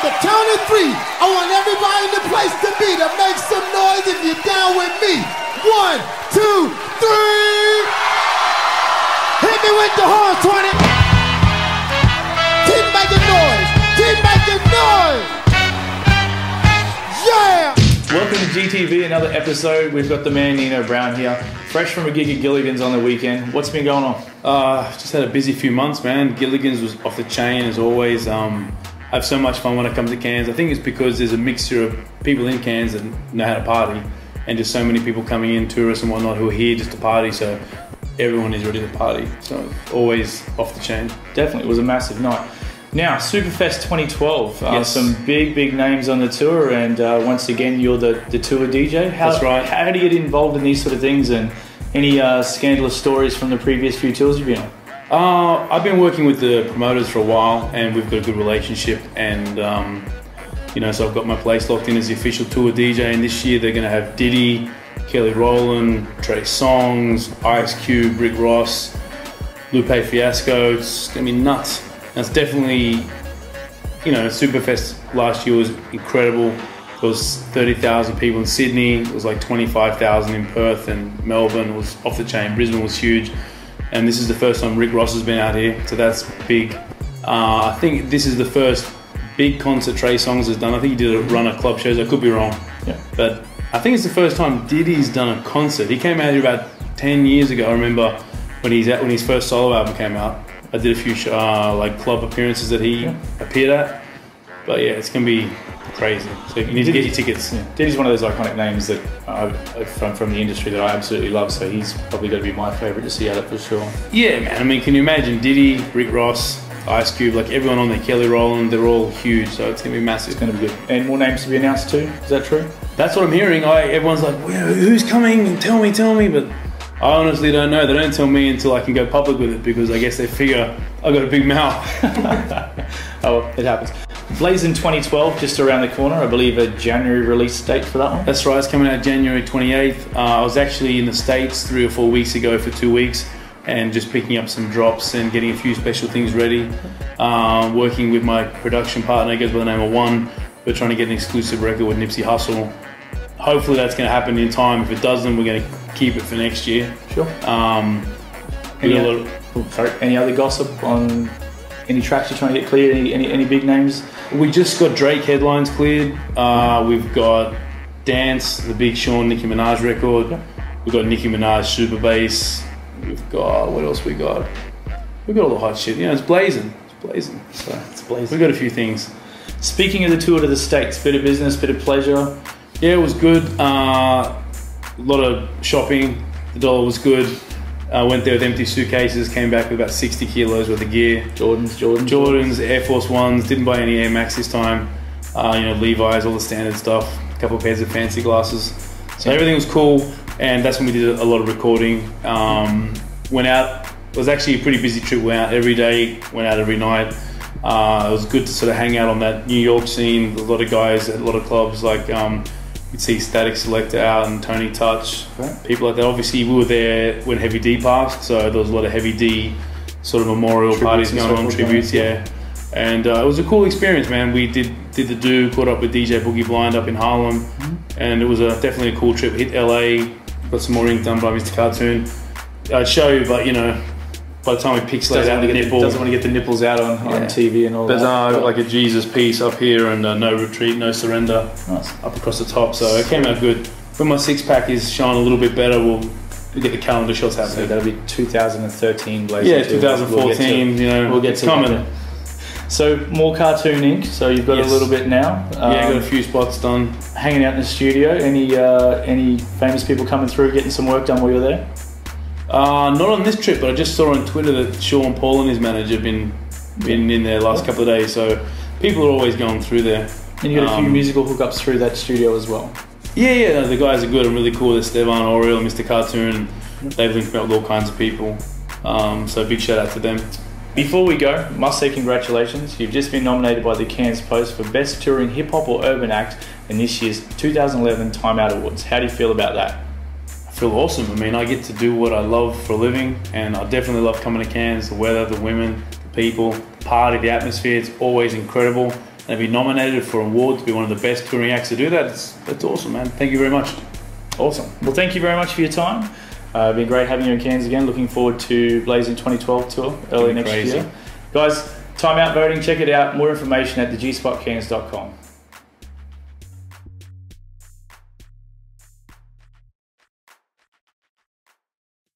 the count of three, I want everybody in the place to be to make some noise if you're down with me. 1, 2, 3. Hit me with the horns, 20. Keep making noise. Keep making noise. Yeah. Welcome to GTV, another episode. We've got the man Nino Brown here, fresh from a gig at Gilligans on the weekend. What's been going on? Just had a busy few months, man. Gilligans was off the chain as always. I have so much fun when I come to Cairns. I think it's because there's a mixture of people in Cairns that know how to party, and just so many people coming in, tourists and whatnot, who are here just to party. So everyone is ready to party. So always off the chain. Definitely, it was a massive night. Now, Superfest 2012, yes. Some big names on the tour, and once again, you're the tour DJ. That's right. How do you get involved in these sort of things, and any scandalous stories from the previous few tours you've been on? I've been working with the promoters for a while, and we've got a good relationship, and so I've got my place locked in as the official tour DJ, and this year they're going to have Diddy, Kelly Rowland, Trey Songz, Ice Cube, Rick Ross, Lupe Fiasco. It's going to be nuts. That's definitely, Superfest last year was incredible. There was 30,000 people in Sydney. It was like 25,000 in Perth, and Melbourne was off the chain. Brisbane was huge. And this is the first time Rick Ross has been out here, so that's big. I think this is the first big concert Trey Songz has done. I think he did a run of club shows. I could be wrong. Yeah. But I think it's the first time Diddy's done a concert. He came out here about 10 years ago. I remember when his first solo album came out. I did a few club appearances that he appeared at, but yeah, it's gonna be crazy. So you need to get your tickets. Yeah. Diddy's one of those iconic names that from the industry that I absolutely love. So he's probably going to be my favourite to see at it for sure. Yeah, man. I mean, can you imagine Diddy, Rick Ross, Ice Cube, like everyone on there, Kelly Rowland? They're all huge, so it's gonna be massive. It's going to be good. And more names to be announced too. Is that true? That's what I'm hearing. Everyone's like, well, who's coming? Tell me, but I honestly don't know. They don't tell me until I can go public with it, because I guess they figure I've got a big mouth. Oh, it happens. Blazing 2012, just around the corner. I believe a January release date for that one. That's right. It's coming out January 28th. I was actually in the States 3 or 4 weeks ago for 2 weeks, and just picking up some drops and getting a few special things ready. Working with my production partner, he goes by the name of One. We're trying to get an exclusive record with Nipsey Hussle. Hopefully that's going to happen in time. If it doesn't, we're going to keep it for next year. Sure. Any other gossip on any tracks you're trying to get cleared? Any big names? We just got Drake headlines cleared. We've got Dance, the Big Sean, Nicki Minaj record. We've got Nicki Minaj Super Bass. We've got, what else we got? We've got all the hot shit. It's blazing. So it's blazing. We've got a few things. Speaking of the tour to the States, bit of business, bit of pleasure. Yeah, it was good. A lot of shopping. The dollar was good. I went there with empty suitcases, came back with about 60 kilos worth of gear. Jordans, Air Force Ones. Didn't buy any Air Max this time. Levi's, all the standard stuff. A couple of pairs of fancy glasses. So everything was cool, and that's when we did a lot of recording. Went out. It was actually a pretty busy trip. Went out every day. Went out every night. It was good to sort of hang out on that New York scene. A lot of guys at a lot of clubs, like you'd see Static Selector out and Tony Touch, people like that. Obviously, we were there when Heavy D passed, so there was a lot of Heavy D sort of memorial parties going on, tributes, And it was a cool experience, man. We did the do, caught up with DJ Boogie Blind up in Harlem, and it was definitely a cool trip. Hit LA, got some more ink done by Mr. Cartoon. I'd show you, but by the time we pixelate out the nipple, doesn't want to get the nipples out on TV and all that. There's like a Jesus piece up here, and no retreat, no surrender, up across the top. So it came out good. When my six-pack is showing a little bit better, we'll get the calendar shots happening. So that'll be 2013 Blazing. Yeah, 2014. We'll get it's coming. So more cartoon ink. So you've got a little bit now. I got a few spots done. Hanging out in the studio. Any famous people coming through, getting some work done while you're there? Not on this trip, but I just saw on Twitter that Sean Paul and his manager been in there last couple of days, so people are always going through there. And you got a few musical hookups through that studio as well. Yeah, the guys are good and really cool. There's Stevan Oriel, Mr. Cartoon. They've linked me up with all kinds of people. So big shout out to them. Before we go, must say congratulations. You've just been nominated by the Cairns Post for Best Touring Hip Hop or Urban Act in this year's 2011 Time Out Awards. How do you feel about that? I feel awesome. I mean, I get to do what I love for a living, and I definitely love coming to Cairns. The weather, the women, the people, the party, the atmosphere, it's always incredible. and be nominated for an award to be one of the best touring acts to do that. That's awesome, man. Thank you very much. Awesome. Well, thank you very much for your time. It's been great having you in Cairns again. Looking forward to Blazing 2012 tour early next year. Guys, time out voting. Check it out. More information at thegspotcairns.com.